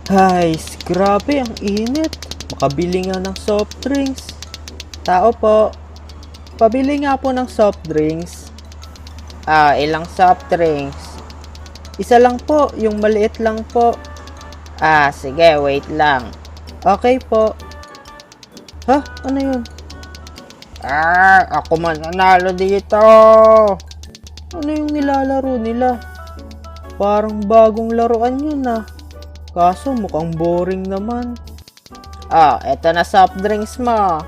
Guys, grabe ang init. Makabili nga ng soft drinks. Tao po, pabili nga po ng soft drinks. Ilang soft drinks? Isa lang po, yung maliit lang po. Sige, wait lang. Okay po. Ha? Ano yun? Ako mananalo dito. Ano yung nilalaro nila? Parang bagong laruan yun Kaso mukhang boring naman. Eto na soft drinks mo.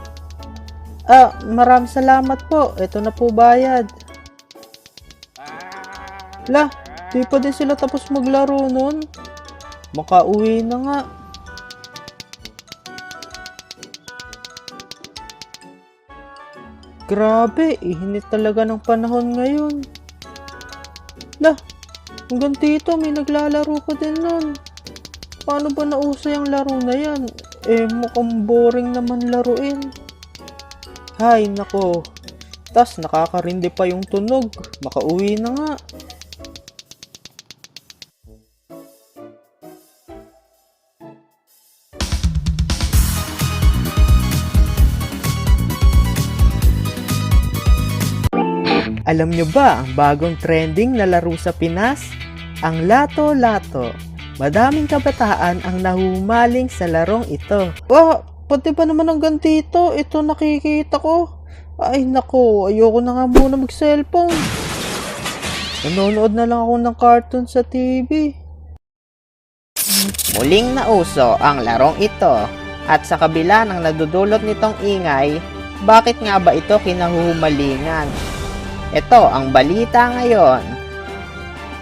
Maraming salamat po. Eto na po bayad. Lah, di pa din sila tapos maglaro nun. Makauwi na nga. Grabe, init talaga ng panahon ngayon. Lah, hanggang dito may naglalaro pa din nun. Paano ba nauso yung laro na yan? Mukhang boring naman laruin. Hay, nako. Tas nakakarindi pa yung tunog. Makauwi na nga. Alam nyo ba ang bagong trending na laro sa Pinas? Ang Lato Lato. Madaming kabataan ang nahumaling sa larong ito. Pati ba naman hanggang dito? Ito nakikita ko. Ay nako, ayoko na nga muna mag-cellphone. Nanonood na lang ako ng cartoon sa TV. Muling nauso ang larong ito. At sa kabila ng nadudulot nitong ingay, bakit nga ba ito kinahuhumalingan? Ito ang balita ngayon.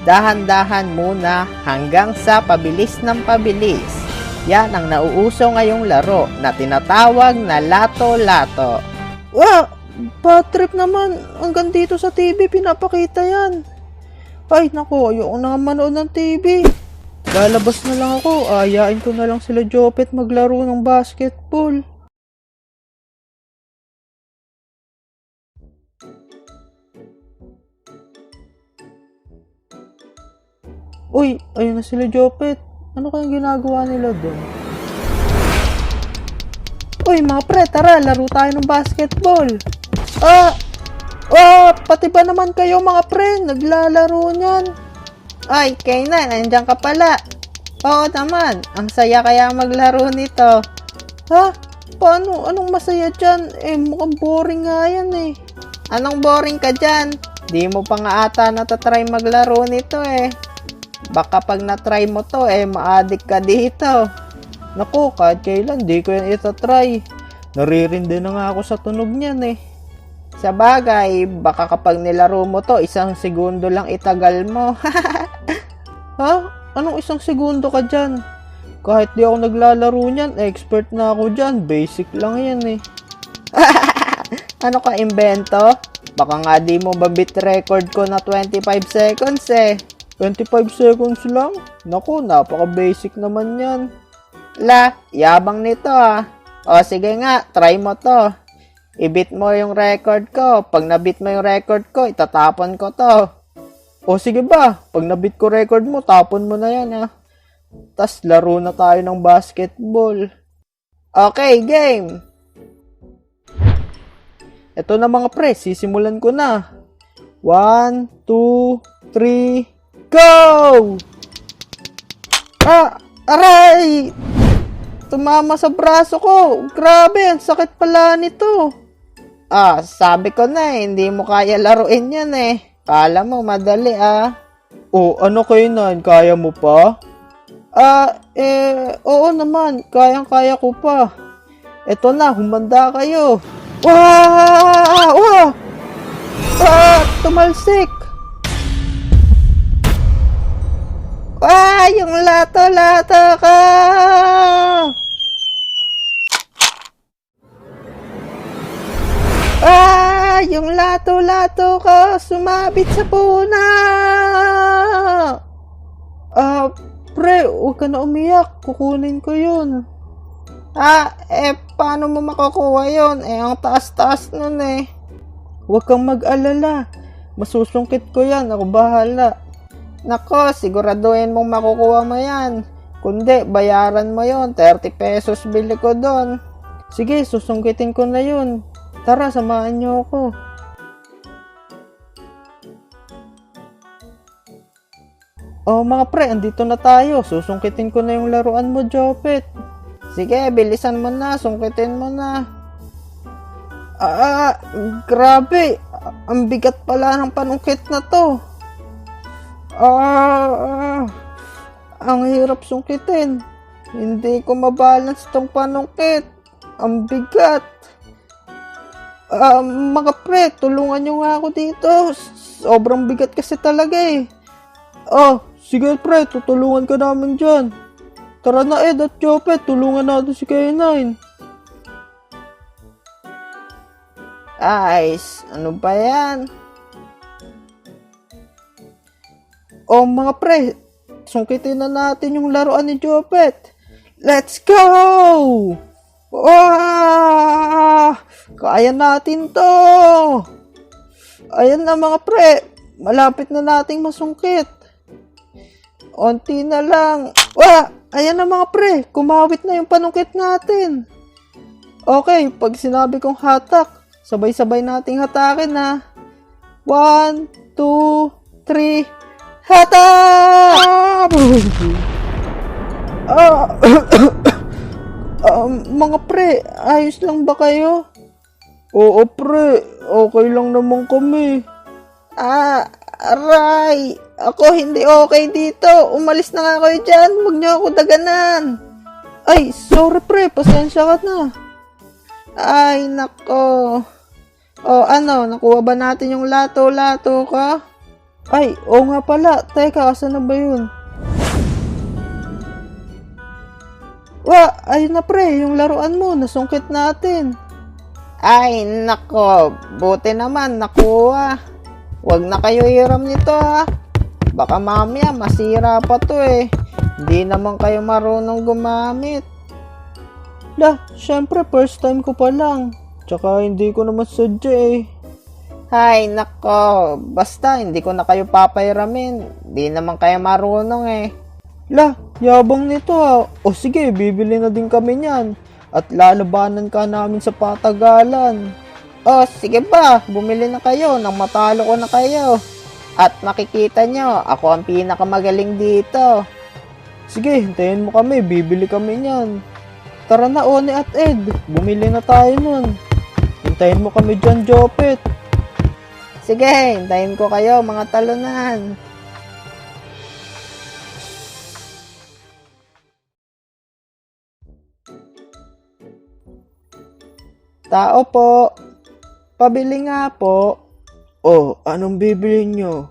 Dahan-dahan muna hanggang sa pabilis ng pabilis. Yan ang nauuso ngayong laro na tinatawag na Lato Lato. Bad trip naman. Hanggang dito sa TV pinapakita yan. Ay naku, ayoko na nga manood ng TV. Lalabas na lang ako. Ayain ko na lang sila Jopet maglaro ng basketball. Uy, ayun na sila Jopet. Ano kayang ginagawa nila doon? Uy, mga pre, tara, laro tayo ng basketball. Pati ba naman kayo mga pre, naglalaro niyan? Ay, Kainan, nandiyan ka pala. Oo naman, ang saya kaya maglaro nito. Paano? Anong masaya dyan? Mukhang boring nga yan Anong boring ka dyan? Di mo pa nga ata natatry maglaro nito Baka pag na-try mo to, ma-addict ka dito. Naku, kahit kailan, di ko yan itatry. Naririndi na nga ako sa tunog niyan Sa bagay, baka kapag nilaro mo to, 1 segundo lang itagal mo. Anong 1 segundo ka dyan? Kahit di ako naglalaro niyan, expert na ako dyan. Basic lang yan Ano ka, imbento? Baka nga di mo babit record ko na 25 seconds 25 seconds lang? Naku, napaka-basic naman yan. Yabang nito O sige nga, try mo to. I-beat mo yung record ko. Pag na-beat mo yung record ko, itatapon ko to. O sige ba, pag na-beat ko record mo, tapon mo na yan Tas laro na tayo ng basketball. Okay, game! Ito na mga pre, sisimulan ko na. 1, 2, 3, go! Aray! Tumama sa braso ko. Grabe, ang sakit pala nito. Sabi ko na hindi mo kaya laruin yan Kala mo madali Ano Kainan, kaya mo pa? Oo naman, kayang-kaya ko pa. Eto na, humanda kayo. Tumalsik. Yung lato-lato ka! Yung lato-lato ka, sumabit sa puna! Pre, huwag ka na umiyak. Kukunin ko yun. Paano mo makukuha yun? Ang taas-taas nun Huwag kang mag-alala. Masusungkit ko yan. Ako bahala. Nako, siguraduhin mong makukuha mo yan. Kundi, bayaran mo yon, 30 pesos bili ko doon. Sige, susungkitin ko na yun. Tara, samahan niyo ako. Oh mga pre, andito na tayo. Susungkitin ko na yung laruan mo, Jopet. Sige, bilisan mo na, sungkitin mo na. Grabe. Ang bigat pala ng panungkit na to. Ang hirap sungkitin. Hindi ko mabalance tong panungkit. Ang bigat. Mga pre, tulungan nyo nga ako dito. Sobrang bigat kasi talaga eh. Sige pre, tutulungan ka namin dyan. Tara na Ed at Jopet, tulungan natin si K9. Guys, ano ba yan? Mga pre, sungkitin na natin yung laruan ni Jopet. Let's go! Kaya natin to! Ayan na mga pre, malapit na nating masungkit. Onti na lang. Ayan na mga pre, kumawit na yung panungkit natin. Okay, pag sinabi kong hatak, sabay-sabay nating hatakin na. 1, 2, 3, hatak! Mga pre, ayos lang ba kayo? Oo pre, okay lang naman kami. Aray! Ako hindi okay dito. Umalis na nga kayo dyan. Huwag niyo ako daganan. Ay, sorry pre. Pasensya ka na. Ay, nako. Nakuha ba natin yung lato-lato ka? Ay, oo nga pala. Teka, asan na ba yun? Ayun na pre. Yung laruan mo. Nasungkit natin. Ay, nako. Buti naman, nakuha. Huwag na kayo hiram nito ha. Baka mamaya masira pa to eh. Hindi naman kayo marunong gumamit. Syempre first time ko pa lang. Tsaka hindi ko naman sadya eh. Hay, nako. Basta hindi ko na kayo papairamin. Hindi naman kayo marunong eh. Yabang nito ha. O sige, bibili na din kami niyan. At lalabanan ka namin sa patagalan. Sige ba, bumili na kayo nang matalo ko na kayo. At makikita nyo, ako ang pinakamagaling dito. Sige, hintayin mo kami, bibili kami niyan. Tara na One at Ed, bumili na tayo nun. Hintayin mo kami dyan, Jopet. Sige, hintayin ko kayo mga talunan. Tao po, pabili nga po. Anong bibili nyo?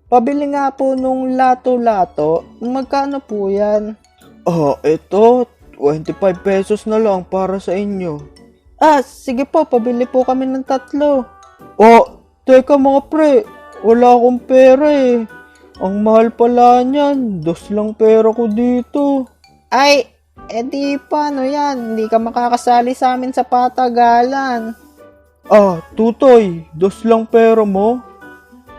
Pabili nga po nung lato-lato. Magkano po yan? Ito, 25 pesos na lang para sa inyo. Sige po, pabili po kami ng 3. Teka mga pre, wala akong pera eh. Ang mahal pala niyan, 2 lang pera ko dito. Ay, di paano yan? Hindi ka makakasali sa amin sa patagalan. Tutoy, 2 lang pera mo?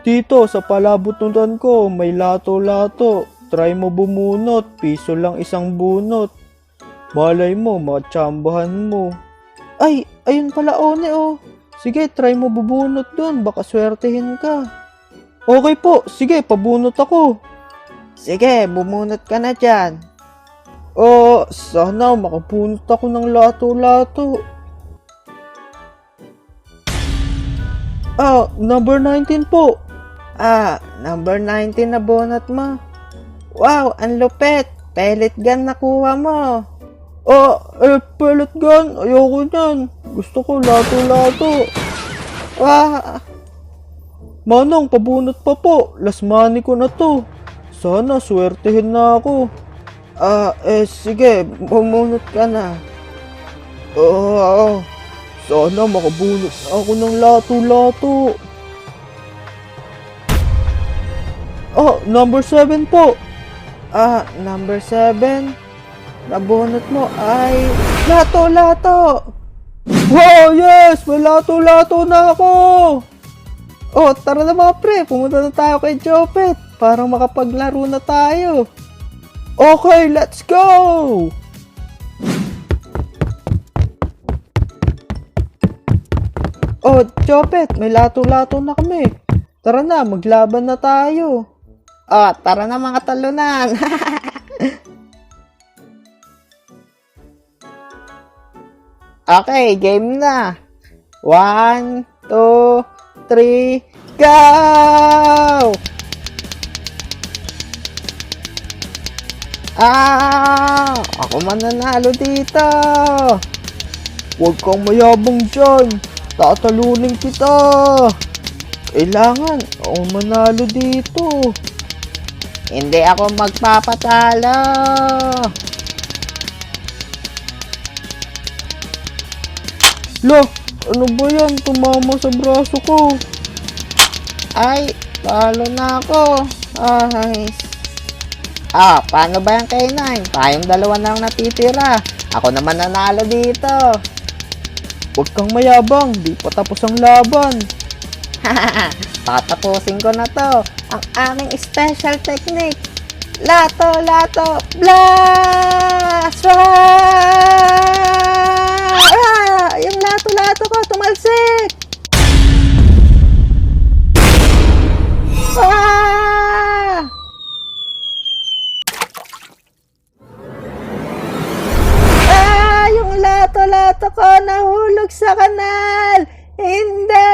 Tito, sa palabututan ko, may lato-lato. Try mo bumunot, piso lang isang bunot. Malay mo, matsambahan mo. Ay, ayun pala One Sige, try mo bubunot dun, baka swertehin ka. Okay po, sige, pabunot ako. Sige, bumunot ka na dyan. Sana makabunot ako ng lato-lato. Number 19 po. Number 19 na bunot mo. Wow, ang lupit. Pellet gun nakuha mo. Pellet gun. Ayoko niyan. Gusto ko lato-lato. Manong, pabunot pa po. Last money ko na to. Sana swertehin na ako. Sige, bumunot ka na. Sana makabunot na ako ng lato-lato. Number 7 po. Number 7. Nabunot mo ay lato-lato. Wow, yes! May lato-lato na ako! Tara na mga pre. Pumunta na tayo kay Jopet. Para makapaglaro na tayo. Okay, let's go! Oh, Chopet, may lato-lato na kami. Tara na, maglaban na tayo. Oh, tara na mga talunan. Okay, game na. 1, 2, 3, go! Ako mananalo dito. Huwag kang mayabang dyan. Tatalunin kita. Kailangan ako manalo dito. Hindi ako magpapatalo. Lo, ano ba yan? Tumama sa braso ko. Ay, talo na ako. Ay. Paano ba yung K9? Tayong dalawa na lang natitira. Ako naman nanalo dito. Huwag kang mayabang. Di pa tapos ang laban. Tatapusin ko na to. Ang aming special technique. Lato, lato, blast! Yung lato-lato ko, tumalsik! Yung lato-lato ko nahulog sa kanal! Hindi!